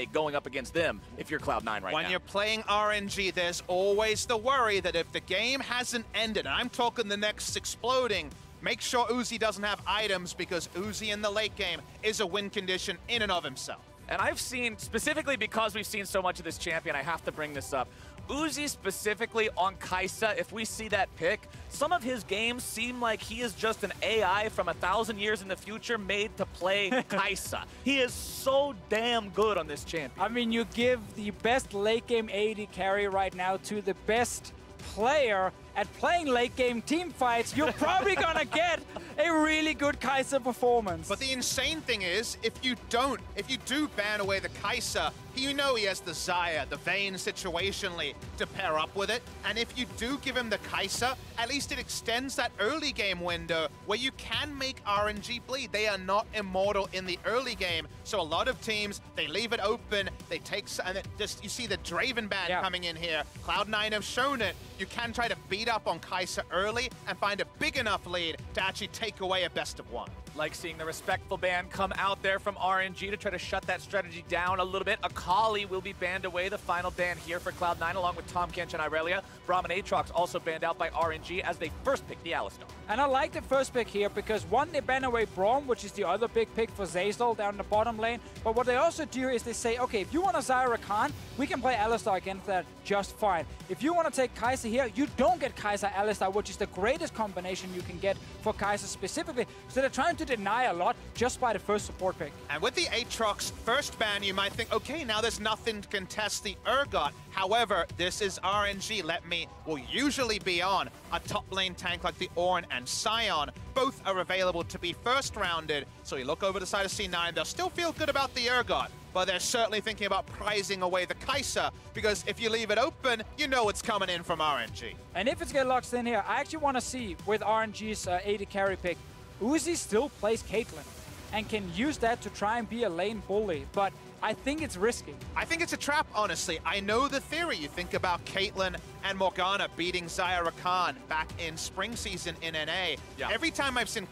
make going up against them if you're Cloud9 right now. When you're playing RNG, there's always the worry that if the game hasn't ended, and I'm talking the next exploding, make sure Uzi doesn't have items, because Uzi in the late game is a win condition in and of himself. And I've seen, specifically because we've seen so much of this champion, I have to bring this up. Uzi specifically on Kai'Sa, if we see that pick, some of his games seem like he is just an AI from 1,000 years in the future made to play Kai'Sa. He is so damn good on this champion. I mean, you give the best late game AD carry right now to the best player at playing late game team fights, you're probably gonna get a really good Kai'Sa performance. But the insane thing is, if you do ban away the Kai'Sa, you know he has the Xayah, the Vayne situationally to pair up with it. And if you do give him the Kai'Sa, at least it extends that early game window where you can make RNG bleed. They are not immortal in the early game. So a lot of teams, they leave it open, they take, and it just, you see the Draven ban coming in here. Cloud9 have shown it. You can try to beat up on Kai'Sa early and find a big enough lead to actually take away a best of one. Like seeing the respectful ban come out there from RNG to try to shut that strategy down a little bit. Akali will be banned away, the final ban here for Cloud9, along with Tahm Kench and Irelia. Braum and Aatrox also banned out by RNG as they first pick the Alistar. And I like the first pick here because, one, they ban away Braum, which is the other big pick for Zeyzal down the bottom lane. But what they also do is they say, okay, if you want a Xayah Rakan, we can play Alistar against that just fine. If you want to take Kai'Sa here, you don't get Kai'Sa Alistar, which is the greatest combination you can get for Kai'Sa specifically. So they're trying to deny a lot just by the first support pick. And with the Aatrox first ban, you might think, okay, now there's nothing to contest the Urgot. However, this is RNG. Will usually be on a top lane tank like the Ornn and Sion. Both are available to be first rounded. So you look over the side of C9, they'll still feel good about the Urgot, but they're certainly thinking about prizing away the Kai'Sa, because if you leave it open, you know it's coming in from RNG. And if it's get locked in here, I actually want to see with RNG's AD carry pick, Uzi still plays Caitlyn and can use that to try and be a lane bully, but I think it's risky. I think it's a trap, honestly. I know the theory. You think about Caitlyn and Morgana beating Xayah Rakan back in spring season in NA. Yeah. Every time I've seen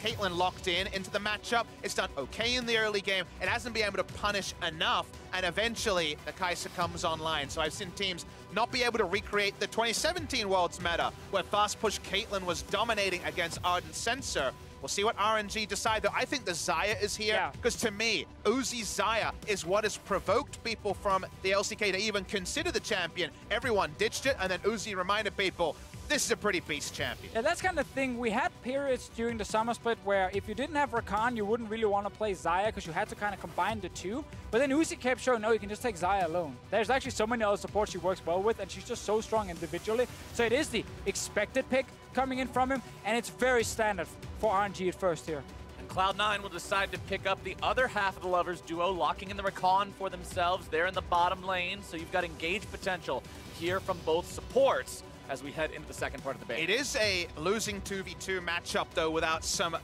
Caitlyn locked into the matchup, it's done okay in the early game. It hasn't been able to punish enough, and eventually the Kai'Sa comes online. So I've seen teams not be able to recreate the 2017 Worlds meta, where fast push Caitlyn was dominating against Ardent Sensor. We'll see what RNG decide, though. I think the Xayah is here, because to me, Uzi's Xayah is what has provoked people from the LCK to even consider the champion. Everyone ditched it, and then Uzi reminded people, this is a pretty beast champion. Yeah, that's kind of thing. We had periods during the summer split where if you didn't have Rakan, you wouldn't really want to play Xayah because you had to kind of combine the two. But then Uzi kept showing, no, you can just take Xayah alone. There's actually so many other supports she works well with, and she's just so strong individually. So it is the expected pick coming in from him, and it's very standard for RNG at first here. And Cloud9 will decide to pick up the other half of the Lovers duo, locking in the Rakan for themselves. They're in the bottom lane, so you've got engaged potential here from both supports as we head into the second part of the ban. It is a losing 2v2 matchup, though, without some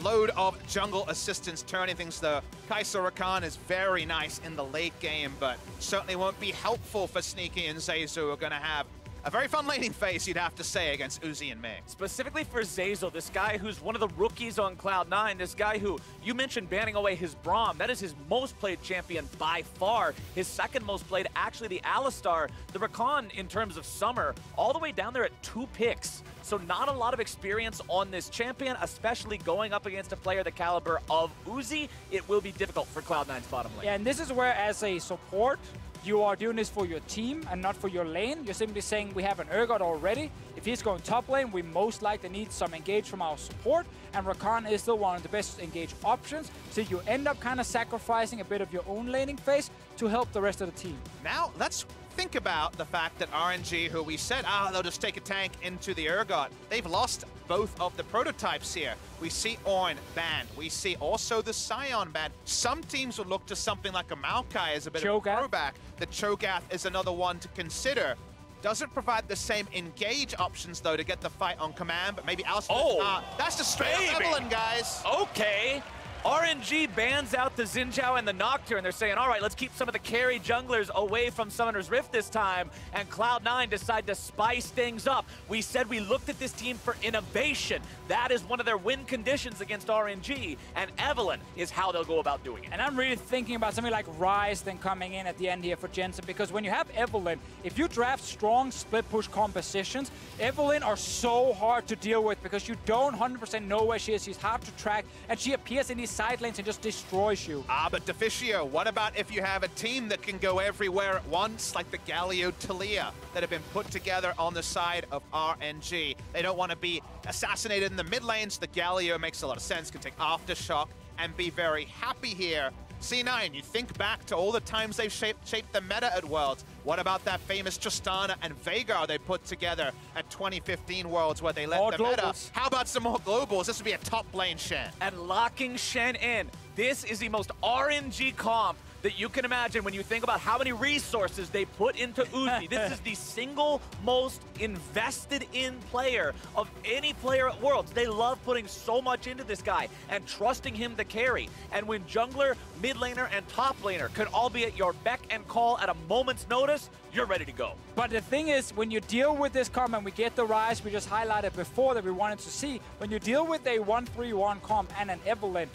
load of jungle assistance turning things. The Kai'Sa Rakan is very nice in the late game, but certainly won't be helpful for Sneaky and Zeyzal, who are going to have a very fun laning phase, you'd have to say, against Uzi and Ming. Specifically for Zeyzal, this guy who's one of the rookies on Cloud9, this guy who, you mentioned banning away his Braum, that is his most played champion by far. His second most played, actually the Alistar. The Rakan, in terms of summer, all the way down there at 2 picks. So not a lot of experience on this champion, especially going up against a player the caliber of Uzi. It will be difficult for Cloud9's bottom lane. Yeah, and this is where, as a support, you are doing this for your team and not for your lane. You're simply saying we have an Urgot already. If he's going top lane, we most likely need some engage from our support, and Rakan is still one of the best engage options. So you end up kind of sacrificing a bit of your own laning phase to help the rest of the team. Now, let's think about the fact that RNG, who we said, they'll just take a tank into the Urgot, they've lost both of the prototypes here. We see Ornn banned. We see also the Sion banned. Some teams would look to something like a Maokai as a bit of a throwback. The Cho'Gath is another one to consider. Doesn't provide the same engage options, though, to get the fight on command, but maybe Alistar. That's the straight up Evelyn, guys. Okay. RNG bans out the Xin Zhao and the Nocturne. They're saying, all right, let's keep some of the carry junglers away from Summoner's Rift this time. And Cloud9 decide to spice things up. We said we looked at this team for innovation. That is one of their win conditions against RNG. And Evelynn is how they'll go about doing it. And I'm really thinking about something like Ryze then coming in at the end here for Jensen, because when you have Evelynn, if you draft strong split push compositions, Evelynn are so hard to deal with because you don't 100% know where she is. She's hard to track, and she appears in these side lanes and just destroys you. But Deficio, what about if you have a team that can go everywhere at once, like the Galio Talia that have been put together on the side of RNG? They don't want to be assassinated in the mid lanes. The Galio makes a lot of sense, can take Aftershock and be very happy here. C9, you think back to all the times they've shaped the meta at Worlds. What about that famous Tristana and Veigar they put together at 2015 Worlds where they let the meta? How about some more globals? This would be a top lane Shen. And locking Shen in. This is the most RNG comp that you can imagine when you think about how many resources they put into Uzi. This is the single most invested in player of any player at Worlds. They love putting so much into this guy and trusting him to carry. And when jungler, mid laner, and top laner could all be at your beck and call at a moment's notice, you're ready to go. But the thing is, when you deal with this comp, and we get the Ryze we just highlighted before that we wanted to see, when you deal with a 1-3-1 comp and an Evelynn,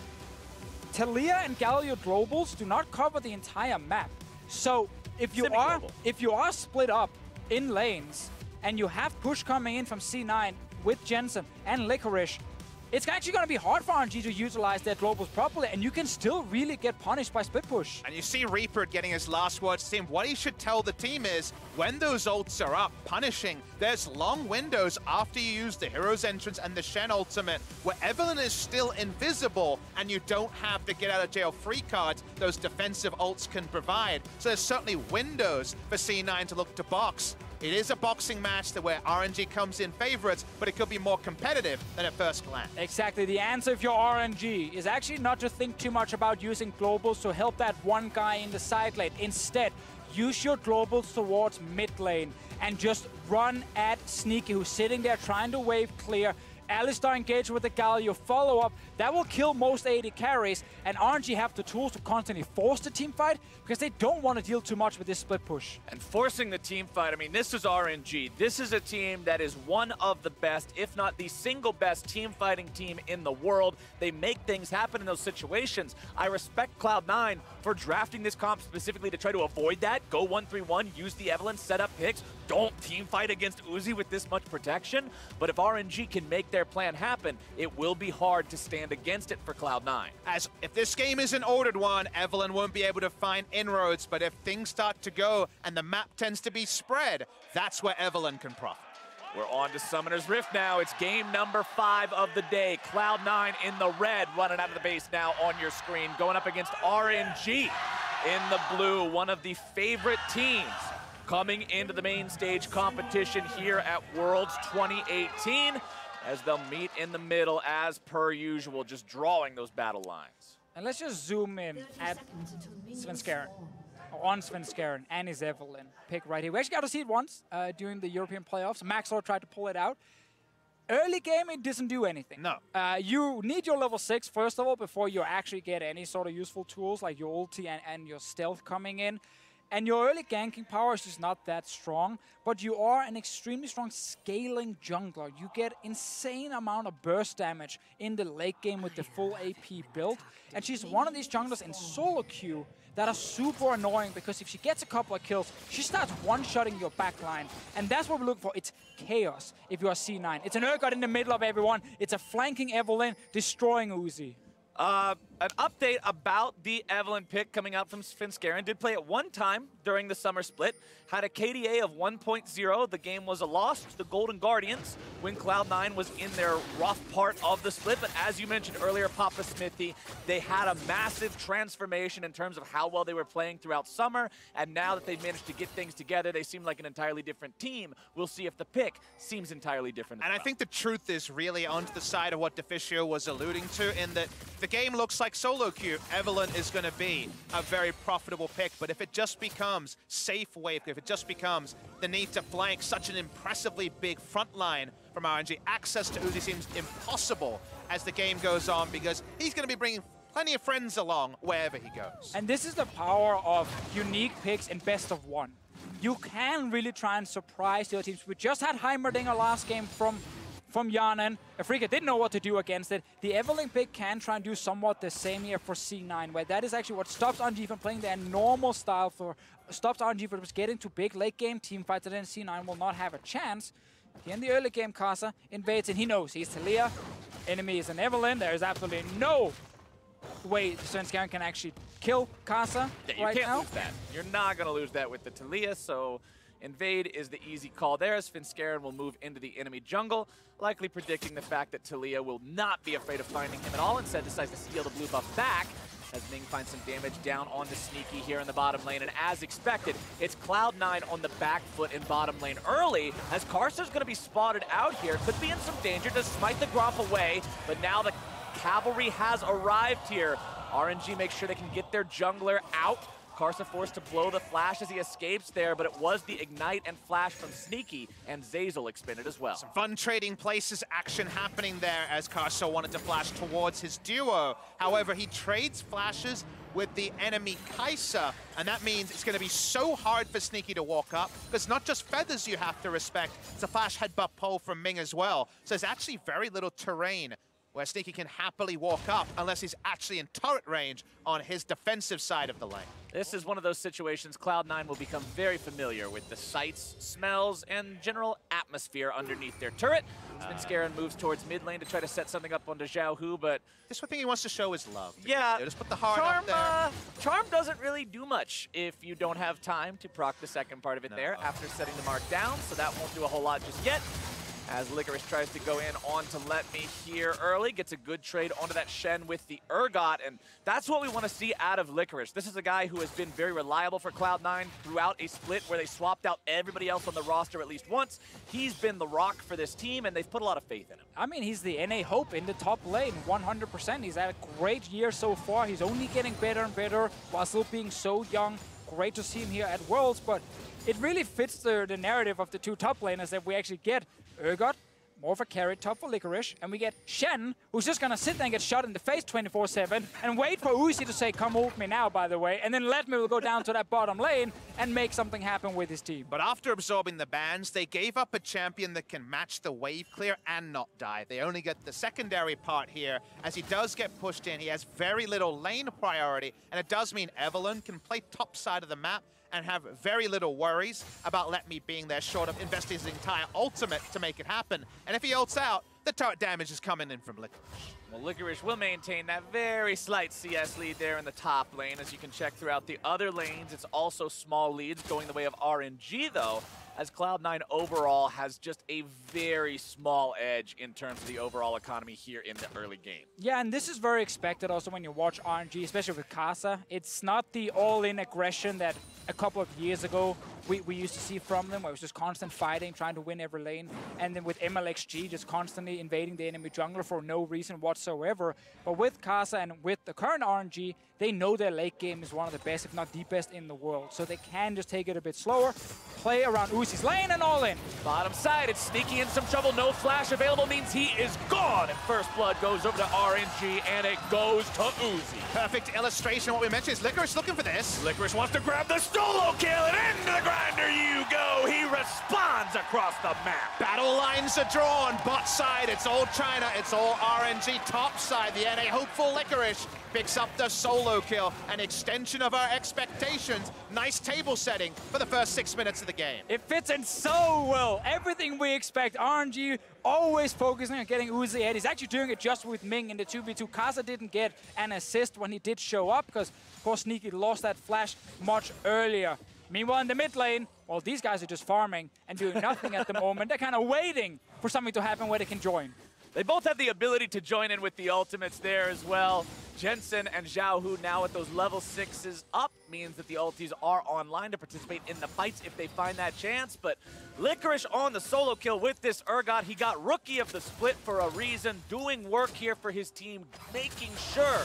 Talia and Galio globals do not cover the entire map. So if you are split up in lanes and you have push coming in from C9 with Jensen and Licorice, it's actually going to be hard for RNG to utilize their globals properly, and you can still really get punished by split push. And you see Reaper getting his last words to team. What he should tell the team is, when those ults are up, punishing, there's long windows after you use the Hero's Entrance and the Shen ultimate, where Evelynn is still invisible, and you don't have the get out of jail free cards those defensive ults can provide. So there's certainly windows for C9 to look to box. It is a boxing match where RNG comes in favorites, but it could be more competitive than at first glance. Exactly. The answer if you're RNG is actually not to think too much about using globals to help that one guy in the side lane. Instead, use your globals towards mid lane and just run at Sneaky, who's sitting there trying to wave clear. Alistar engaged with the Galio follow-up. That will kill most AD carries, and RNG have the tools to constantly force the team fight because they don't want to deal too much with this split push. And forcing the team fight, I mean, this is RNG. This is a team that is one of the best, if not the single best team fighting team in the world. They make things happen in those situations. I respect Cloud9 for drafting this comp specifically to try to avoid that. Go 1-3-1, use the Evelynn, set up picks. Don't team fight against Uzi with this much protection. But if RNG can make their plan happen, it will be hard to stand against it for Cloud9. As if this game is an ordered one, Evelynn won't be able to find inroads, but if things start to go and the map tends to be spread, that's where Evelynn can profit. We're on to Summoner's Rift now. It's game number 5 of the day. Cloud9 in the red, running out of the base now on your screen, going up against RNG in the blue, one of the favorite teams coming into the main stage competition here at Worlds 2018, as they'll meet in the middle as per usual, just drawing those battle lines. And let's just zoom in at Svenskeren, on Svenskeren and his Evelynn pick right here. We actually got to see it once during the European playoffs. Maxor tried to pull it out. Early game, it doesn't do anything. No. You need your level 6, first of all, before you actually get any sort of useful tools like your ulti and your stealth coming in. And your early ganking power is just not that strong, but you are an extremely strong scaling jungler. You get insane amount of burst damage in the late game with the full AP build. And she's one of these junglers in solo queue that are super annoying because if she gets a couple of kills, she starts one-shotting your backline. And that's what we're looking for. It's chaos if you are C9. It's an Urgot in the middle of everyone. It's a flanking Evelynn destroying Uzi. An update about the Evelynn pick coming out from Svenskeren. Did play it one time during the summer split. Had a KDA of 1.0. The game was a loss to the Golden Guardians when Cloud9 was in their rough part of the split. But as you mentioned earlier, Papa Smithy, they had a massive transformation in terms of how well they were playing throughout summer. And now that they've managed to get things together, they seem like an entirely different team. We'll see if the pick seems entirely different as well. I think the truth is really onto the side of what Deficio was alluding to, in that the game looks like solo queue. Evelynn is going to be a very profitable pick, but if it just becomes safe wave, if it just becomes the need to flank such an impressively big front line from RNG, access to Uzi seems impossible as the game goes on, because he's going to be bringing plenty of friends along wherever he goes. And this is the power of unique picks in best of one. You can really try and surprise the other teams. We just had Heimerdinger last game from Yanen. Afrika didn't know what to do against it. The Evelyn pick can try and do somewhat the same here for C9, where that is actually what stops RNG from playing their normal style, stops RNG from getting to big late game team fights, and then C9 will not have a chance. Here in the early game, Kasa invades, and he knows he's Talia. Enemy is an Evelyn. There is absolutely no way the Svenskeren can actually kill Kasa right you can't now. lose that. You're not going to lose that with the Talia, so invade is the easy call there, as Svenskeren will move into the enemy jungle, likely predicting the fact that Talia will not be afraid of finding him at all, instead decides to steal the blue buff back, as Ming finds some damage down on the Sneaky here in the bottom lane. And as expected, it's Cloud9 on the back foot in bottom lane early, as Karsa's going to be spotted out here. Could be in some danger, does smite the Gromp away, but now the cavalry has arrived here. RNG makes sure they can get their jungler out. Karsa forced to blow the flash as he escapes there, but it was the ignite and flash from Sneaky, and Zeyzal expended as well. Some fun trading places action happening there as Karsa wanted to flash towards his duo. However, he trades flashes with the enemy Kai'Sa, and that means it's going to be so hard for Sneaky to walk up, because not just feathers you have to respect, it's a flash headbutt pull from Ming as well. So there's actually very little terrain where Sneaky can happily walk up unless he's actually in turret range on his defensive side of the lane. This is one of those situations Cloud9 will become very familiar with the sights, smells, and general atmosphere underneath their turret. Svenskeren moves towards mid lane to try to set something up onto Xiao Hu, but This one thing he wants to show is love. yeah, Just put the heart up there. Charm doesn't really do much if you don't have time to proc the second part of it there after setting the mark down, so that won't do a whole lot just yet. As Licorice tries to go in onto Let Me here early, gets a good trade onto that Shen with the Urgot, and that's what we want to see out of Licorice. This is a guy who has been very reliable for Cloud9 throughout a split where they swapped out everybody else on the roster at least once. He's been the rock for this team, and they've put a lot of faith in him. I mean, he's the NA hope in the top lane, 100%. He's had a great year so far. He's only getting better and better while still being so young. Great to see him here at Worlds, but it really fits the narrative of the two top laners that we actually get Urgot, more of a carry top for Licorice, and we get Shen, who's just gonna sit there and get shot in the face 24/7 and wait for Uzi to say, come ult me now, by the way, and then Let Me will go down to that bottom lane and make something happen with his team. But after absorbing the bans, they gave up a champion that can match the wave clear and not die. They only get the secondary part here. As he does get pushed in, he has very little lane priority, and it does mean Evelyn can play top side of the map and have very little worries about Let Me being there short of investing his entire ultimate to make it happen. And if he ults out, the turret damage is coming in from Licorice. Well, Licorice will maintain that very slight CS lead there in the top lane. As you can check throughout the other lanes, it's also small leads going the way of RNG, though, as Cloud9 overall has just a very small edge in terms of the overall economy here in the early game. Yeah, and this is very expected also when you watch RNG, especially with Kasa. It's not the all-in aggression that a couple of years ago we used to see from them, where it was just constant fighting, trying to win every lane. And then with MLXG, just constantly invading the enemy jungler for no reason whatsoever. But with Kasa and with the current RNG, they know their late game is one of the best, if not the best in the world. So they can just take it a bit slower, play around Uzi's lane, and all in. Bottom side, it's Sneaky in some trouble. No flash available means he is gone. And first blood goes over to RNG, and it goes to Uzi. Perfect illustration of what we mentioned is Licorice looking for this. Licorice wants to grab the solo kill, and into the grinder you go. He responds across the map. Battle lines are drawn. Bot side, it's all China, it's all RNG. Top side, the NA hopeful Licorice picks up the solo kill. An extension of our expectations. Nice table setting for the first 6 minutes of the game. It fits in so well. Everything we expect. RNG always focusing on getting Uzi ahead. He's actually doing it just with Ming in the 2v2. Kasa didn't get an assist when he did show up because, of course, Sneaky lost that flash much earlier. Meanwhile, in the mid lane, well, these guys are just farming and doing nothing at the moment. They're kind of waiting for something to happen where they can join. They both have the ability to join in with the ultimates there as well. Jensen and Xiao Hu now with those level 6s up means that the ultis are online to participate in the fights if they find that chance. But Licorice on the solo kill with this Urgot. He got Rookie of the Split for a reason, doing work here for his team, making sure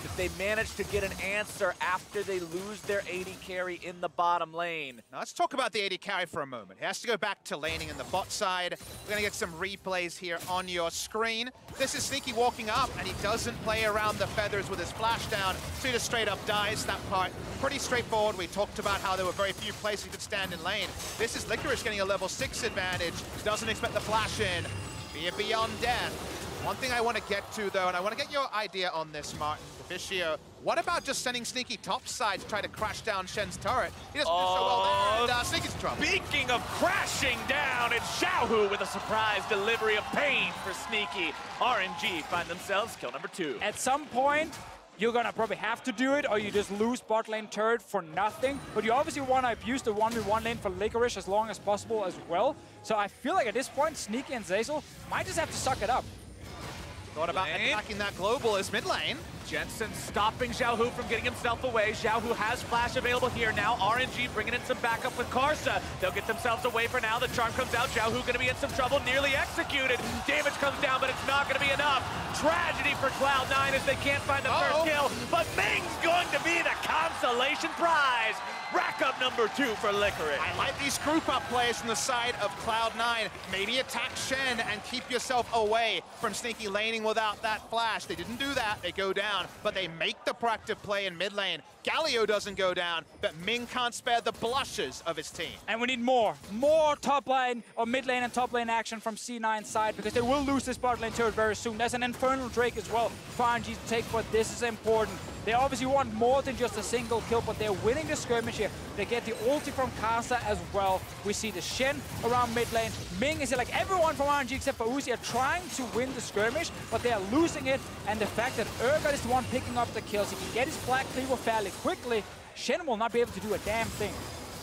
if they manage to get an answer after they lose their AD carry in the bottom lane. Now let's talk about the AD carry for a moment. He has to go back to laning in the bot side. We're going to get some replays here on your screen. This is Sneaky walking up, and he doesn't play around the feathers with his flashdown, so he just straight up dies. That part pretty straightforward. We talked about how there were very few places he could stand in lane. This is Licorice getting a level 6 advantage. Doesn't expect the flash in. Be it beyond death. One thing I want to get to, though, and I want to get your idea on this, Martin Deficio. What about just sending Sneaky topside to try to crash down Shen's turret? He doesn't do so well there, and Sneaky's in trouble. Speaking of crashing down, it's Xiaohu with a surprise delivery of pain for Sneaky. RNG find themselves kill number 2. At some point, you're gonna probably have to do it, or you just lose bot lane turret for nothing. But you obviously want to abuse the 1v1 lane for Licorice as long as possible as well. So I feel like at this point, Sneaky and Zeyzal might just have to suck it up. Thought about attacking that global as mid lane. Jensen stopping Xiaohu from getting himself away. Xiaohu has flash available here now. RNG bringing in some backup with Karsa. They'll get themselves away for now. The charm comes out. Xiaohu going to be in some trouble. Nearly executed. Damage comes down, but it's not going to be enough. Tragedy for Cloud9 as they can't find the first kill. But Ming's going to be the consolation prize. Rack up number 2 for Licorice. I like these group up plays from the side of Cloud9. Maybe attack Shen and keep yourself away from Sneaky laning without that flash. They didn't do that. They go down, but they make the proactive play in mid lane. Galio doesn't go down, but Ming can't spare the blushes of his team. And we need more top lane or mid lane and top lane action from C9's side, because they will lose this bot lane turret very soon. There's an Infernal Drake as well for RNG to take, but this is important. They obviously want more than just a single kill, but they're winning the skirmish here. They get the ulti from Karsa as well. We see the Shen around mid lane. Ming is like everyone from RNG except for Uzi are trying to win the skirmish, but they are losing it. And the fact that Urgot is the one picking up the kills, he can get his Black Cleaver fairly quickly. Shen will not be able to do a damn thing.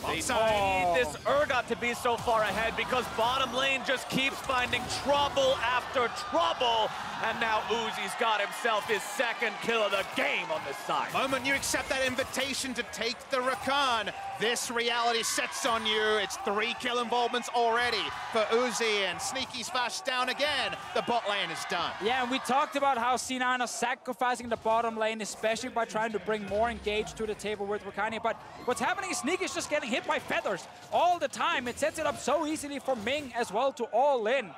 They need this Urgot to be so far ahead because bottom lane just keeps finding trouble after trouble. And now Uzi's got himself his second kill of the game on this side. Moment you accept that invitation to take the Rakan, this reality sets on you. It's 3 kill involvements already for Uzi, and Sneaky's flash down again. The bot lane is done. Yeah, and we talked about how C9 are sacrificing the bottom lane, especially by trying to bring more engage to the table with Rakani. But what's happening is Sneaky's just getting hit by feathers all the time. It sets it up so easily for Ming as well to all in.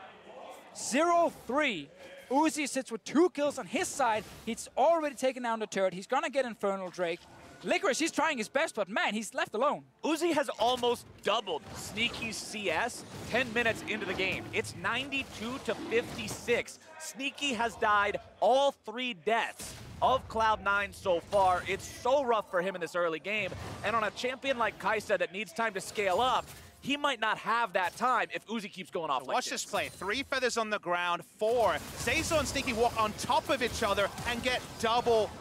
0-3. Uzi sits with 2 kills on his side. He's already taken down the turret. He's gonna get Infernal Drake. Licorice, he's trying his best, but man, he's left alone. Uzi has almost doubled Sneaky's CS 10 minutes into the game. It's 92-56. Sneaky has died all 3 deaths of Cloud9 so far. It's so rough for him in this early game. And on a champion like Kai'Sa that needs time to scale up, he might not have that time if Uzi keeps going off like Watch this play. 3 feathers on the ground, 4. Zeyzal and Sneaky walk on top of each other and get double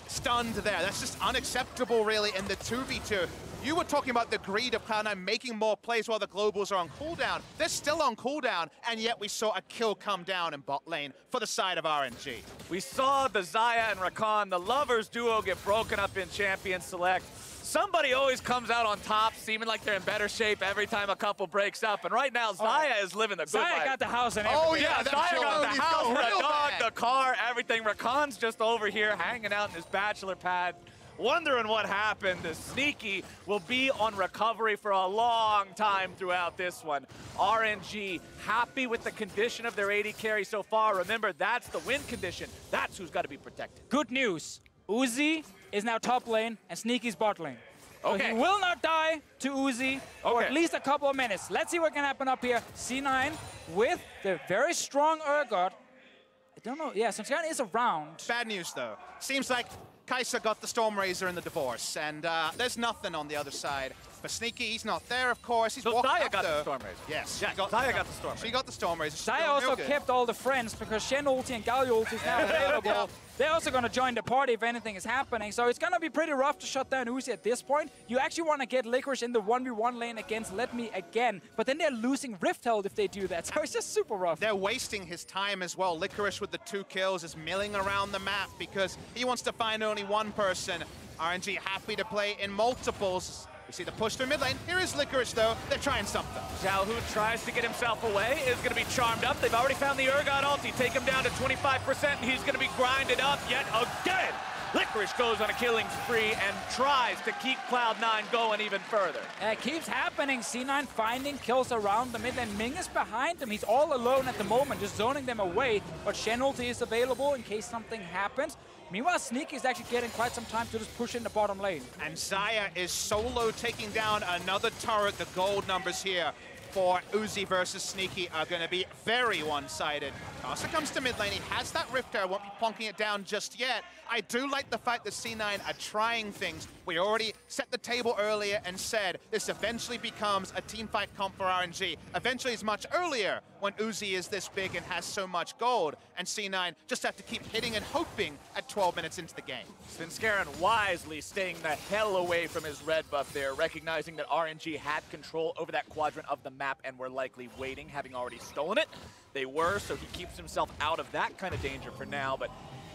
stunned there. That's just unacceptable, really, in the 2v2. You were talking about the greed of Cloud9 making more plays while the globals are on cooldown. They're still on cooldown, and yet we saw a kill come down in bot lane for the side of RNG. We saw the Xayah and Rakan, the lovers duo, get broken up in Champion Select. Somebody always comes out on top, seeming like they're in better shape every time a couple breaks up. And right now, Xayah is living the good life. Xayah got the house and everything. Oh, yeah, Xayah got the house, the dog, bad. the car, everything. Rakan's just over here hanging out in his bachelor pad, wondering what happened. The Sneaky will be on recovery for a long time throughout this one. RNG happy with the condition of their AD carry so far. Remember, that's the win condition. That's who's got to be protected. Good news. Uzi is now top lane and Sneaky's bot lane. So Okay. he will not die to Uzi for Okay. at least a couple of minutes. Let's see what can happen up here. C9 with the very strong Urgot. I don't know. Yeah, Sunshine is around. Bad news, though. Seems like Kai'Sa got the Stormrazor in the divorce, and there's nothing on the other side. For Sneaky, he's not there, of course. He's So walking Xayah up, got though. the Stormrazor. Yes. Yeah, Xayah got the Stormrazor. She got the Stormrazor. She's Xayah doing also real good. kept all the friends because Shen ulti and Galio ulti is now available. They're also going to join the party if anything is happening. So it's going to be pretty rough to shut down Uzi at this point. You actually want to get Licorice in the 1v1 lane against Let Me again. But then they're losing Rift Health if they do that. So it's just super rough. They're wasting his time as well. Licorice with the 2 kills is milling around the map because he wants to find only one person. RNG happy to play in multiples. We see the push through mid lane. Here is Licorice, though. They're trying something. Xiaohu tries to get himself away, is going to be charmed up. They've already found the Urgot ulti. Take him down to 25%, and he's going to be grinded up yet again. Licorice goes on a killing spree and tries to keep Cloud9 going even further. It keeps happening. C9 finding kills around the mid lane. Ming is behind him. He's all alone at the moment, just zoning them away. But Shen ulti is available in case something happens. Meanwhile, Sneaky is actually getting quite some time to just push in the bottom lane. And Xayah is solo taking down another turret. The gold numbers here for Uzi versus Sneaky are going to be very one-sided. Karsa comes to mid lane. He has that Rift Arrow, won't be plonking it down just yet. I do like the fact that C9 are trying things. We already set the table earlier and said this eventually becomes a teamfight comp for RNG. Eventually it's much earlier when Uzi is this big and has so much gold, and C9 just have to keep hitting and hoping at 12 minutes into the game. Svenskeren wisely staying the hell away from his red buff there, recognizing that RNG had control over that quadrant of the map and were likely waiting, having already stolen it. They were, so he keeps himself out of that kind of danger for now, but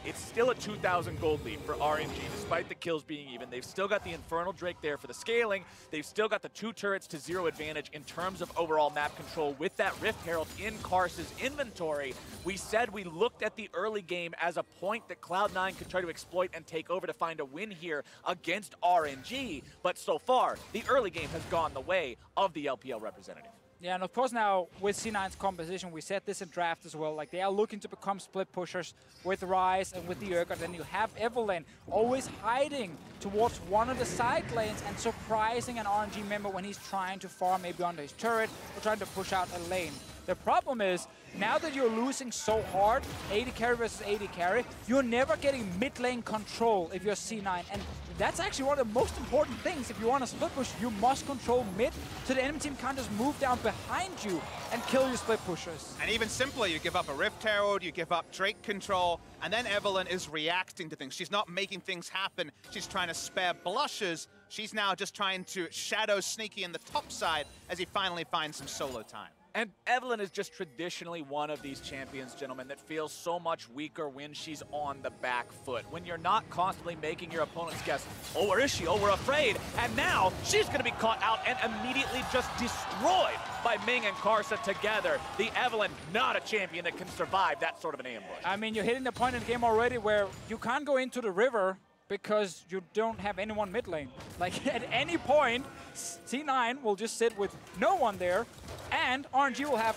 it's still a 2,000 gold lead for RNG, despite the kills being even. They've still got the Infernal Drake there for the scaling. They've still got the 2 turrets to 0 advantage in terms of overall map control with that Rift Herald in Karsa's inventory. We said we looked at the early game as a point that Cloud9 could try to exploit and take over to find a win here against RNG, but so far, the early game has gone the way of the LPL representative. Yeah, and of course now with C9's composition, we said this in draft as well, like they are looking to become split pushers with Ryze and with the Urgot. Then you have Evelyn always hiding towards one of the side lanes and surprising an RNG member when he's trying to farm maybe under his turret or trying to push out a lane. The problem is, now that you're losing so hard, 80 carry versus 80 carry, you're never getting mid lane control if you're C9. And that's actually one of the most important things. If you want to split push, you must control mid, so the enemy team can't just move down behind you and kill your split pushers. And even simpler, you give up a Rift Herald, you give up Drake control, and then Evelyn is reacting to things. She's not making things happen. She's trying to spare blushes. She's now just trying to shadow Sneaky in the top side as he finally finds some solo time. And Evelyn is just traditionally one of these champions, gentlemen, that feels so much weaker when she's on the back foot. When you're not constantly making your opponents guess, oh, where is she? Oh, we're afraid. And now she's going to be caught out and immediately just destroyed by Ming and Karsa together. The Evelyn, not a champion that can survive that sort of an ambush. I mean, you're hitting the point in the game already where you can't go into the river because you don't have anyone mid lane. Like, at any point, C9 will just sit with no one there, and RNG will have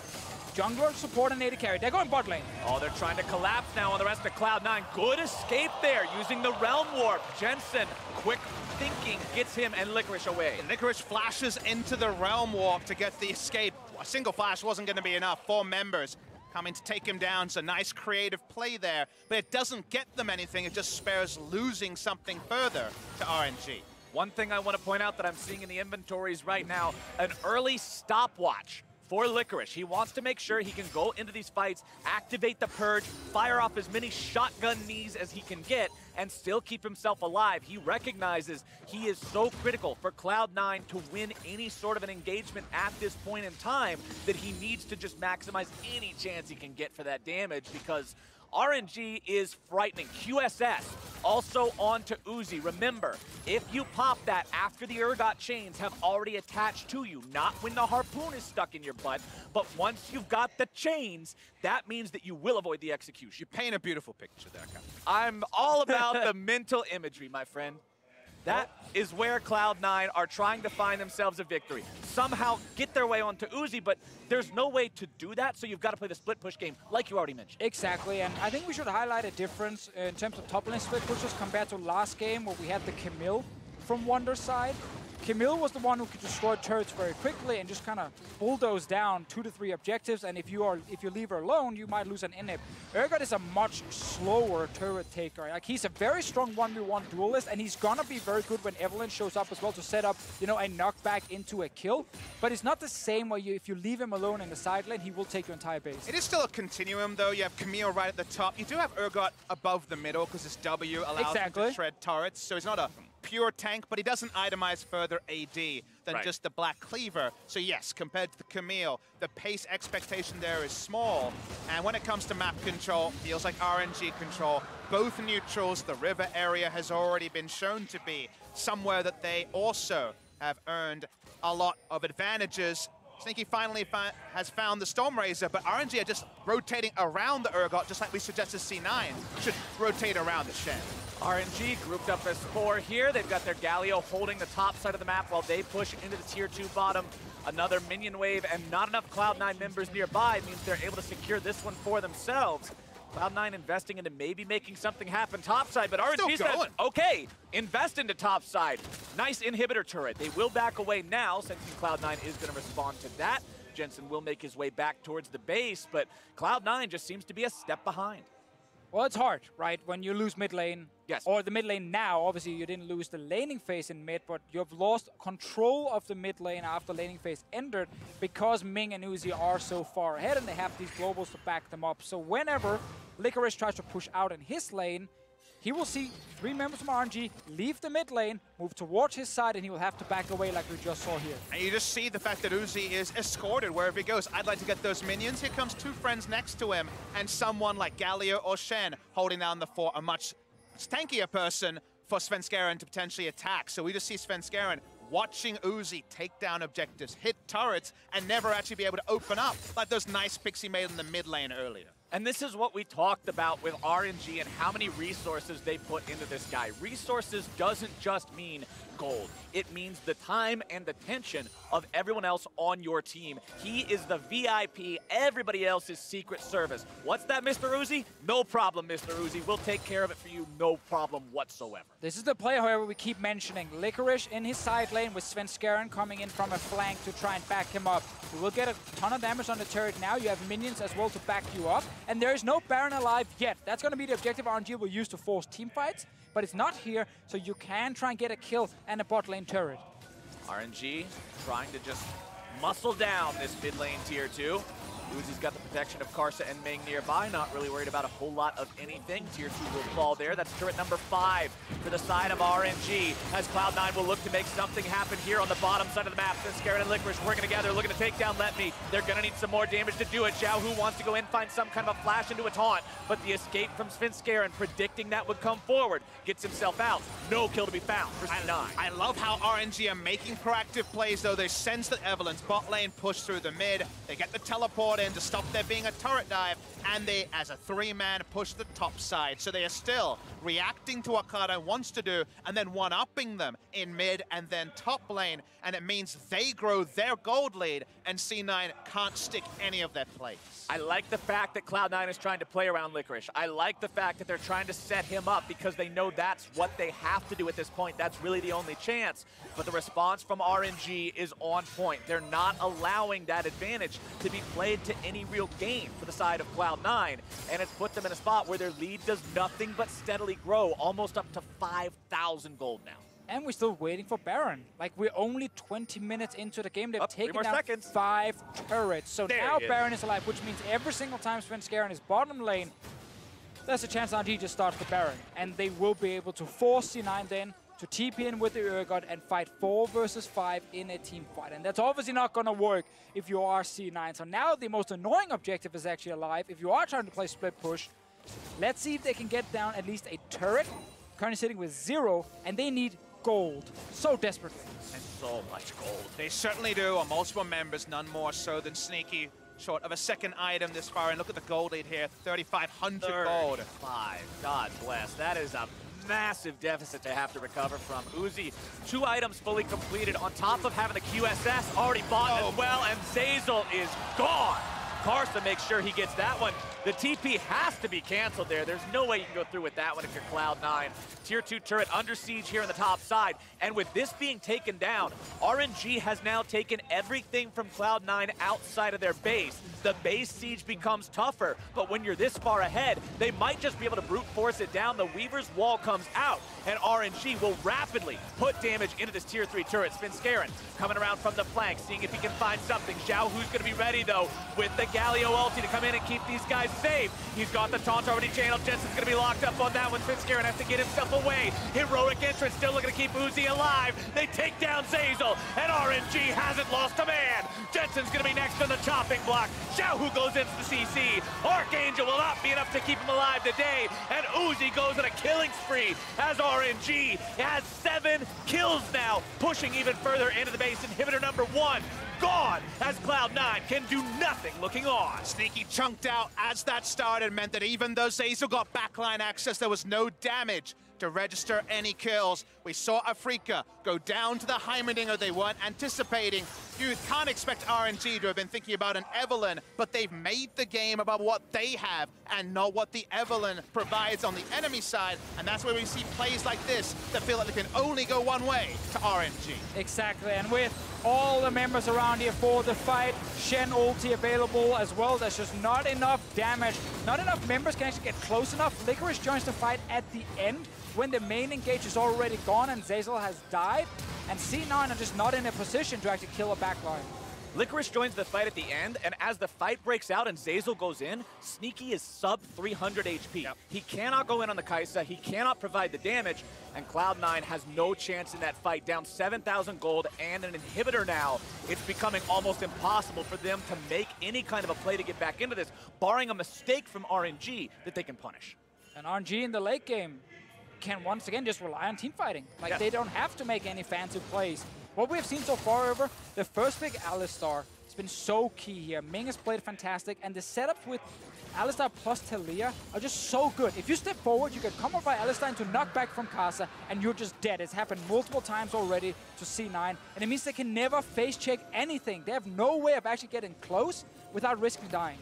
jungler, support, and AD carry. They're going bot lane. Oh, they're trying to collapse now on the rest of Cloud9. Good escape there, using the Realm Warp. Jensen, quick thinking, gets him and Licorice away. And Licorice flashes into the Realm Warp to get the escape. A single flash wasn't going to be enough. 4 members coming to take him down. It's a nice creative play there, but it doesn't get them anything. It just spares losing something further to RNG. One thing I want to point out that I'm seeing in the inventories right now, an early stopwatch for Licorice. He wants to make sure he can go into these fights, activate the Purge, fire off as many shotgun knees as he can get, and still keep himself alive. He recognizes he is so critical for Cloud9 to win any sort of an engagement at this point in time that he needs to just maximize any chance he can get for that damage, because RNG is frightening. QSS also on to Uzi. Remember, if you pop that after the Urgot chains have already attached to you, not when the harpoon is stuck in your butt, but once you've got the chains, that means that you will avoid the execution. You paint a beautiful picture there, Captain. I'm all about the mental imagery, my friend. That is where Cloud9 are trying to find themselves a victory. Somehow get their way onto Uzi, but there's no way to do that, so you've got to play the split push game, like you already mentioned. Exactly, and I think we should highlight a difference in terms of top lane split pushes compared to last game where we had the Camille from Wonder's side. Camille was the one who could destroy turrets very quickly and just kind of bulldoze down 2 to 3 objectives, and if you leave her alone, you might lose an inhib. Urgot is a much slower turret taker. Like, he's a very strong 1v1 duelist, and he's gonna be very good when Evelyn shows up as well to set up, you know, a knockback into a kill. But it's not the same where if you leave him alone in the side lane, he will take your entire base. It is still a continuum, though. You have Camille right at the top. You do have Urgot above the middle because his W allows him to shred turrets, so he's not a pure tank, but he doesn't itemize further AD than just the Black Cleaver. So yes, compared to the Camille, the pace expectation there is small. And when it comes to map control, feels like RNG control. Both neutrals, the river area has already been shown to be somewhere that they also have earned a lot of advantages. Sneaky finally has found the Stormrazor, but RNG are just rotating around the Urgot, just like we suggested C9 should rotate around the Shen. RNG grouped up as 4 here. They've got their Galio holding the top side of the map while they push into the tier 2 bottom. Another minion wave and not enough Cloud9 members nearby means they're able to secure this one for themselves. Cloud9 investing into maybe making something happen topside, but RNG says, okay, invest into topside. Nice inhibitor turret. They will back away now, sensing Cloud9 is going to respond to that. Jensen will make his way back towards the base, but Cloud9 just seems to be a step behind. Well, it's hard, right? When you lose mid lane, yes, or the mid lane now, obviously you didn't lose the laning phase in mid, but you've lost control of the mid lane after laning phase ended because Ming and Uzi are so far ahead and they have these globals to back them up. So whenever Licorice tries to push out in his lane, he will see 3 members from RNG leave the mid lane, move towards his side, and he will have to back away like we just saw here. And you just see the fact that Uzi is escorted wherever he goes. I'd like to get those minions. Here comes 2 friends next to him, and someone like Galio or Shen holding down the fort, a much tankier person for Svenskeren to potentially attack. So we just see Svenskeren watching Uzi take down objectives, hit turrets, and never actually be able to open up like those nice picks he made in the mid lane earlier. And this is what we talked about with RNG and how many resources they put into this guy. Resources doesn't just mean gold. It means the time and attention of everyone else on your team. He is the VIP. Everybody else is Secret Service. What's that, Mr. Uzi? No problem, Mr. Uzi. We'll take care of it for you. No problem whatsoever. This is the play, however, we keep mentioning. Licorice in his side lane with Svenskeren coming in from a flank to try and back him up. We will get a ton of damage on the turret now. You have minions as well to back you up. And there is no Baron alive yet. That's going to be the objective RNG will use to force team fights, but it's not here, so you can try and get a kill and a bot lane turret. RNG trying to just muscle down this mid lane tier 2. Uzi's got the protection of Karsa and Ming nearby, not really worried about a whole lot of anything. Tier 2 will fall there. That's turret number 5 for the side of RNG, as Cloud9 will look to make something happen here on the bottom side of the map. Svenskeren and Licorice working together, looking to take down Let Me. They're going to need some more damage to do it. Xiaohu wants to go in, find some kind of a flash into a taunt, but the escape from Svenskeren, predicting that would come forward, gets himself out. No kill to be found for C9. I love how RNG are making proactive plays, though. They sense that Evelyn's bot lane push through the mid. They get the teleport in to stop there being a turret dive, and they, as a 3-man, push the top side. So they are still reacting to what Cloud9 wants to do, and then one-upping them in mid and then top lane, and it means they grow their gold lead, and C9 can't stick any of their plays. I like the fact that Cloud9 is trying to play around Licorice. I like the fact that they're trying to set him up because they know that's what they have to do at this point. That's really the only chance. But the response from RNG is on point. They're not allowing that advantage to be played to any real game for the side of Cloud9. And it's put them in a spot where their lead does nothing but steadily grow, almost up to 5,000 gold now. And we're still waiting for Baron. Like, we're only 20 minutes into the game. They've taken down 5 turrets. So now Baron is alive, which means every single time Svenskeren is bottom lane, there's a chance RNG just starts the Baron. And they will be able to force C9 then to TP in with the Urgot and fight 4 versus 5 in a team fight. And that's obviously not going to work if you are C9. So now the most annoying objective is actually alive. If you are trying to play split push, let's see if they can get down at least a turret. Currently sitting with 0, and they need gold so desperately. And so much gold. They certainly do, on multiple members, none more so than Sneaky. Short of a second item this far, and look at the gold lead here, 3,500 gold. 5, God bless. That is a massive deficit to have to recover from. Uzi, 2 items fully completed on top of having the QSS already bought as well, and Zeyzal is gone. Karsa makes sure he gets that one. The TP has to be canceled there. There's no way you can go through with that one if you're Cloud9. Tier 2 turret under siege here on the top side. And with this being taken down, RNG has now taken everything from Cloud9 outside of their base. The base siege becomes tougher, but when you're this far ahead, they might just be able to brute force it down. The Weaver's Wall comes out, and RNG will rapidly put damage into this tier 3 turret. Svenskeren coming around from the flank, seeing if he can find something. Xiaohu's going to be ready, though, with the Galio ulti to come in and keep these guys safe. He's got the taunt already channeled. Jensen's going to be locked up on that one. Svenskeren has to get himself away. Heroic entrance, still looking to keep Uzi alive. They take down Zeyzal, and RNG hasn't lost a man. Jensen's going to be next on the chopping block. Xiaohu goes into the CC. Archangel will not be enough to keep him alive today, and Uzi goes on a killing spree as RNG has 7 kills now, pushing even further into the base. Inhibitor number 1 gone as Cloud9 can do nothing looking on. Sneaky chunked out as that started, meant that even though Zeyzal got backline access, there was no damage to register any kills. We saw Afrika go down to the Heimerdinger they weren't anticipating. You can't expect RNG to have been thinking about an Evelyn, but they've made the game about what they have and not what the Evelyn provides on the enemy side. And that's where we see plays like this that feel like they can only go one way to RNG. Exactly, and with all the members around here for the fight, Shen ulti available as well, there's just not enough damage. Not enough members can actually get close enough. Licorice joins the fight at the end when the main engage is already gone and Zeyzal has died. And C9 are just not in a position to actually kill a backline. Licorice joins the fight at the end, and as the fight breaks out and Zeyzal goes in, Sneaky is sub 300 HP. Yep. He cannot go in on the Kai'Sa, he cannot provide the damage, and Cloud9 has no chance in that fight. Down 7,000 gold and an inhibitor now. It's becoming almost impossible for them to make any kind of a play to get back into this, barring a mistake from RNG that they can punish. And RNG in the late game can once again just rely on team fighting. Like, yes. They don't have to make any fancy plays. What we have seen so far, however, the first pick, Alistar, has been so key here. Ming has played fantastic, and the setups with Alistar plus Talia are just so good. If you step forward, you can come up by Alistar into knockback from Kai'Sa, and you're just dead. It's happened multiple times already to C9, and it means they can never face check anything. They have no way of actually getting close without risking dying.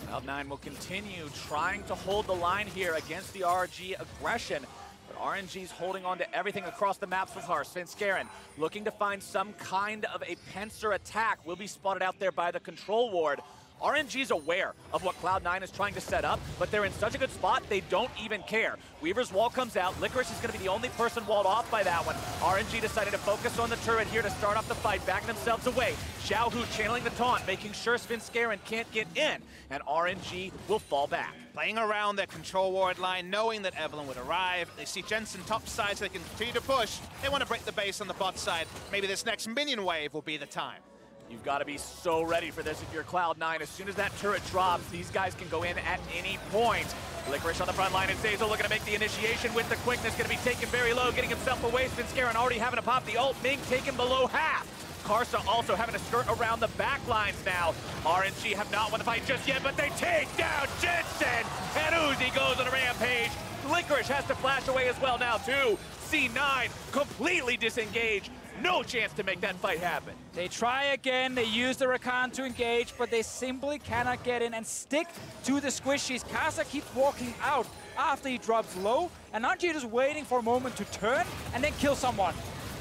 Cloud9 will continue trying to hold the line here against the RNG aggression. But RNG's holding on to everything across the map so far. Svenskeren looking to find some kind of a pincer attack. Will be spotted out there by the control ward. RNG's aware of what Cloud9 is trying to set up, but they're in such a good spot, they don't even care. Weaver's wall comes out. Licorice is going to be the only person walled off by that one. RNG decided to focus on the turret here to start off the fight, backing themselves away. Xiaohu channeling the taunt, making sure Svenskeren can't get in, and RNG will fall back. Playing around their control ward line, knowing that Evelyn would arrive. They see Jensen top side so they can continue to push. They want to break the base on the bot side. Maybe this next minion wave will be the time. You've got to be so ready for this if you're Cloud9. As soon as that turret drops, these guys can go in at any point. Licorice on the front line, and Zeyzal looking to make the initiation with the quickness. Going to be taken very low, getting himself away. Svenskeren already having to pop the ult. Ming taken below half. Karsa also having to skirt around the back lines now. RNG have not won the fight just yet, but they take down Jensen. And Uzi goes on a rampage. Licorice has to flash away as well now, too. C9 completely disengaged. No chance to make that fight happen. They try again, they use the Rakan to engage, but they simply cannot get in and stick to the squishies. Kai'Sa keeps walking out after he drops low, and RNG is waiting for a moment to turn and then kill someone.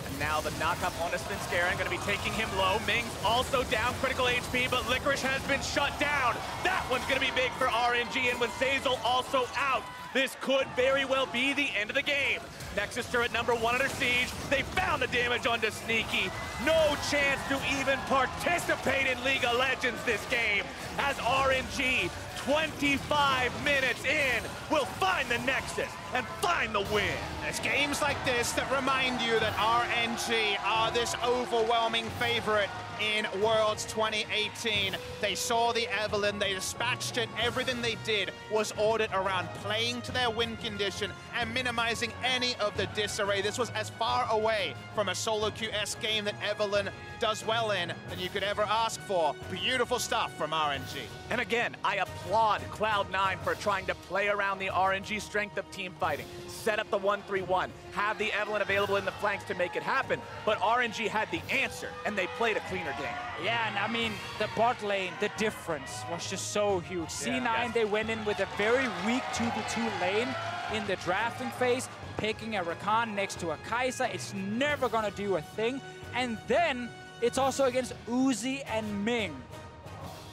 And now the knockup on Svenskeren, going to be taking him low. Ming's also down critical HP, but Licorice has been shut down. That one's going to be big for RNG, and with Zeyzal also out, this could very well be the end of the game. Nexus turret number 1 under siege. They found the damage onto Sneaky. No chance to even participate in League of Legends this game, as RNG, 25 minutes in, will find the Nexus and find the win. It's games like this that remind you that RNG are this overwhelming favorite in Worlds 2018. They saw the Evelyn, they dispatched it. Everything they did was ordered around playing to their win condition and minimizing any of the disarray. This was as far away from a solo QS game that Evelyn does well in than you could ever ask for. Beautiful stuff from RNG. And again, I applaud Cloud9 for trying to play around the RNG strength of team fighting. Set up the 1-3-1, have the Evelyn available in the flanks to make it happen, but RNG had the answer, and they played a cleaner game. Yeah, and I mean, the bot lane, the difference was just so huge. C9, they went in with a very weak 2v2 lane in the drafting phase, picking a Rakan next to a Kai'Sa. It's never gonna do a thing. And then it's also against Uzi and Ming.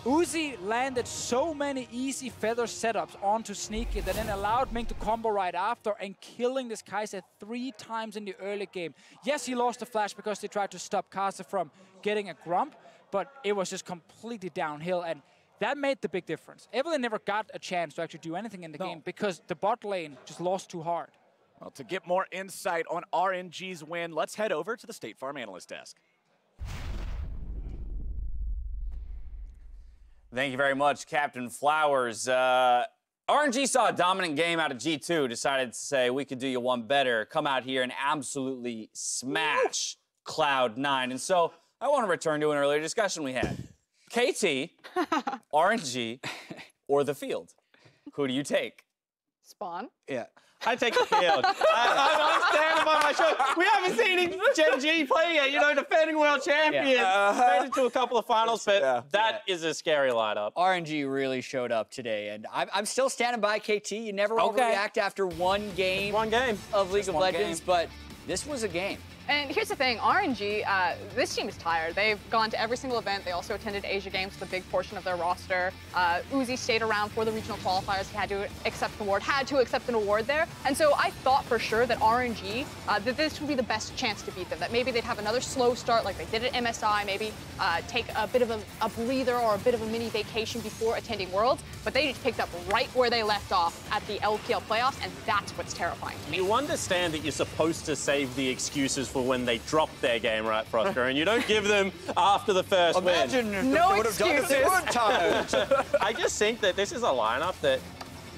Uzi landed so many easy feather setups onto Sneaky that then allowed Ming to combo right after and killing this Kai'Sa 3 times in the early game. Yes, he lost the flash because they tried to stop Kai'Sa from getting a grump, but it was just completely downhill, and that made the big difference. Evelyn never got a chance to actually do anything in the game because the bot lane just lost too hard. Well, to get more insight on RNG's win, let's head over to the State Farm Analyst Desk. Thank you very much, Captain Flowers. RNG saw a dominant game out of G2, decided to say, we could do you one better, come out here and absolutely smash Cloud9. And so I want to return to an earlier discussion we had. KT, RNG, or the field? Who do you take? Spawn. Yeah. I take the field. I'm standing by my shoulder. We haven't seen Gen G play yet, you know, defending world champions. Made it to a couple of finals, but that is a scary lineup. RNG really showed up today, and I'm still standing by KT. You never overreact after one game of League of Legends, but this was a game. And here's the thing, RNG, this team is tired. They've gone to every single event. They also attended Asia Games with a big portion of their roster. Uzi stayed around for the regional qualifiers. He had to accept an award there. And so I thought for sure that RNG, that this would be the best chance to beat them, that maybe they'd have another slow start like they did at MSI, maybe take a bit of a breather or a bit of a mini vacation before attending Worlds, but they just picked up right where they left off at the LPL playoffs, and that's what's terrifying to me. You understand that you're supposed to save the excuses for when they drop their game, right, Froster? And you don't give them after the first win. Imagine if No they would have done it the good times. I just think that this is a lineup that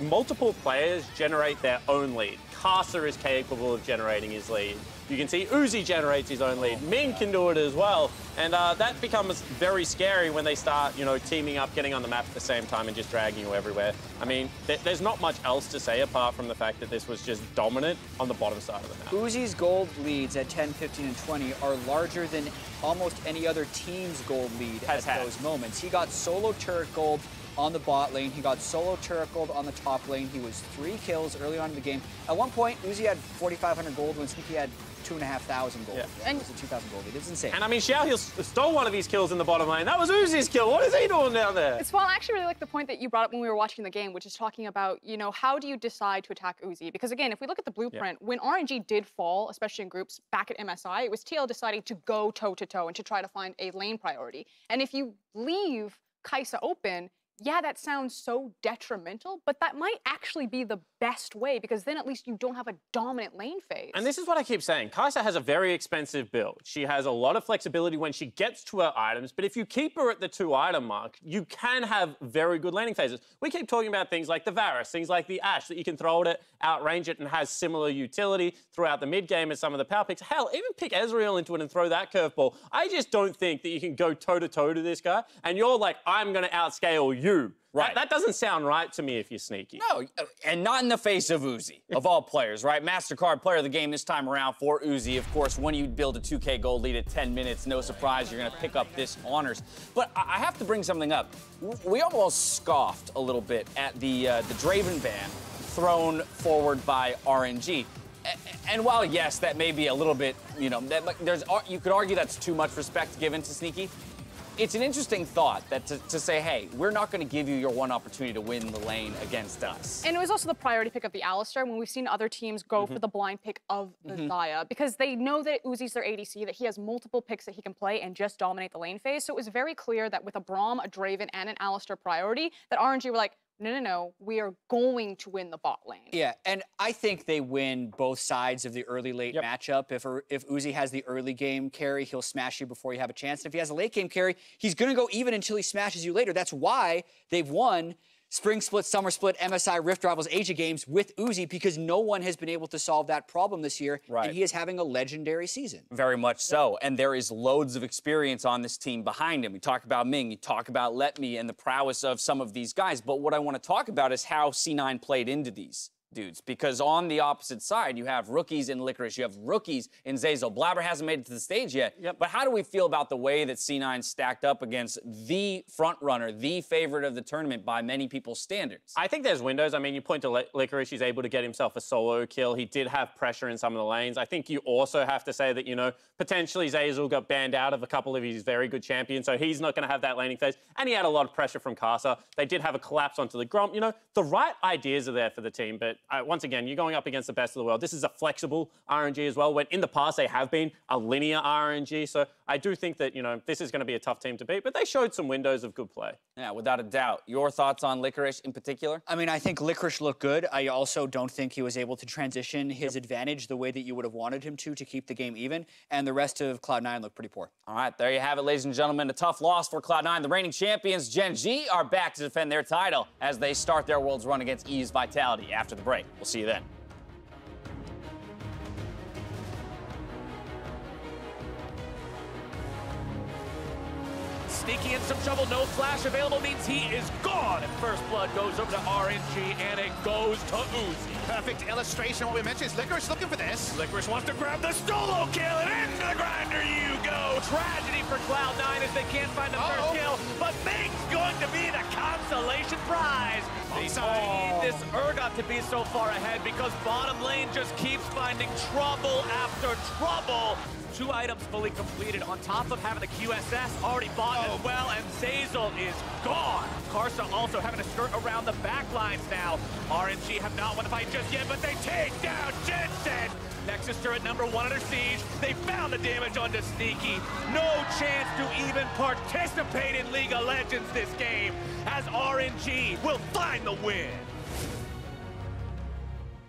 multiple players generate their own lead. Kasa is capable of generating his lead. You can see Uzi generates his own lead. Ming can do it as well. And that becomes very scary when they start, you know, teaming up, getting on the map at the same time and just dragging you everywhere. I mean, there's not much else to say apart from the fact that this was just dominant on the bottom side of the map. Uzi's gold leads at 10, 15, and 20 are larger than almost any other team's gold lead at those moments. He got solo turret gold on the bot lane. He got solo turret gold on the top lane. He was 3 kills early on in the game. At one point, Uzi had 4,500 gold when Sneaky had 2,500 gold. Yeah. And it was a 2,000 gold lead. It's insane. And I mean, Xiao stole one of his kills in the bottom lane. That was Uzi's kill. What is he doing down there? It's well, I actually really like the point that you brought up when we were watching the game, which is talking about, you know, how do you decide to attack Uzi? Because again, if we look at the blueprint, when RNG did fall, especially in groups back at MSI, it was TL deciding to go toe-to-toe and to try to find a lane priority. And if you leave Kai'Sa open, yeah, that sounds so detrimental, but that might actually be the best way, because then at least you don't have a dominant lane phase. And this is what I keep saying. Kai'Sa has a very expensive build. She has a lot of flexibility when she gets to her items, but if you keep her at the 2-item mark, you can have very good laning phases. We keep talking about things like the Varus, things like the Ashe, that you can throw it, outrange it, and has similar utility throughout the mid-game as some of the power picks. Hell, even pick Ezreal into it and throw that curveball. I just don't think that you can go toe-to-toe to this guy, and you're like, I'm going to outscale you. Right. That doesn't sound right to me if you're sneaky. No, and not in the face of Uzi, of all players, right? MasterCard player of the game this time around for Uzi. Of course, when you build a 2K gold lead at 10 minutes, no surprise, you're going to pick up this honors. But I have to bring something up. We almost scoffed a little bit at the Draven ban thrown forward by RNG. And while, yes, that may be a little bit, you know, you could argue that's too much respect given to Sneaky. It's an interesting thought that to say, hey, we're not going to give you your one opportunity to win the lane against us. And it was also the priority pick of the Alistar when we've seen other teams go for the blind pick of the Xayah, because they know that Uzi's their ADC, that he has multiple picks that he can play and just dominate the lane phase. So it was very clear that with a Braum, a Draven, and an Alistar priority, that RNG were like, no, we are going to win the bot lane. Yeah, and I think they win both sides of the early-late matchup. If Uzi has the early game carry, he'll smash you before you have a chance. And if he has a late game carry, he's going to go even until he smashes you later. That's why they've won Spring Split, Summer Split, MSI, Rift Rivals, Asia Games with Uzi, because no one has been able to solve that problem this year, and he is having a legendary season. Very much so, and there is loads of experience on this team behind him. We talk about Ming, you talk about Let Me, and the prowess of some of these guys, but what I want to talk about is how C9 played into these dudes, because on the opposite side, you have rookies in Licorice, you have rookies in Zeyzal. Blabber hasn't made it to the stage yet, but how do we feel about the way that C9 stacked up against the front runner, the favorite of the tournament by many people's standards? I think there's windows. I mean, you point to Licorice, he's able to get himself a solo kill. He did have pressure in some of the lanes. I think you also have to say that, you know, potentially Zeyzal got banned out of a couple of his very good champions, so he's not going to have that laning phase, and he had a lot of pressure from Kai'Sa. They did have a collapse onto the Gromp. You know, the right ideas are there for the team, but once again, you're going up against the best of the world. This is a flexible RNG as well, when in the past they have been a linear RNG. So I do think that, you know, this is going to be a tough team to beat, but they showed some windows of good play. Yeah, without a doubt. Your thoughts on Licorice in particular? I mean, I think Licorice looked good. I also don't think he was able to transition his advantage the way that you would have wanted him to keep the game even, and the rest of Cloud9 looked pretty poor. All right, there you have it, ladies and gentlemen. A tough loss for Cloud9. The reigning champions, Gen G, are back to defend their title as they start their Worlds run against E's Vitality after the break. We'll see you then. Sneaky in some trouble. No flash available means he is gone. And first blood goes over to RNG, and it goes to Uzi. Perfect illustration of what we mentioned is Licorice looking for this. Licorice wants to grab the solo kill, and into the grinder you go. Tragedy for Cloud9 as they can't find the first kill, but Ming's going to be the consolation prize. They need this Urgot to be so far ahead because bottom lane just keeps finding trouble after trouble. 2 items fully completed on top of having the QSS already bought as well, and Zeyzal is gone. Karsa also having to skirt around the back lines now. RNG have not won the fight just yet, but they take down Jensen. Nexus turret number 1 under siege. They found the damage onto Sneaky. No chance to even participate in League of Legends this game, as RNG will find the win.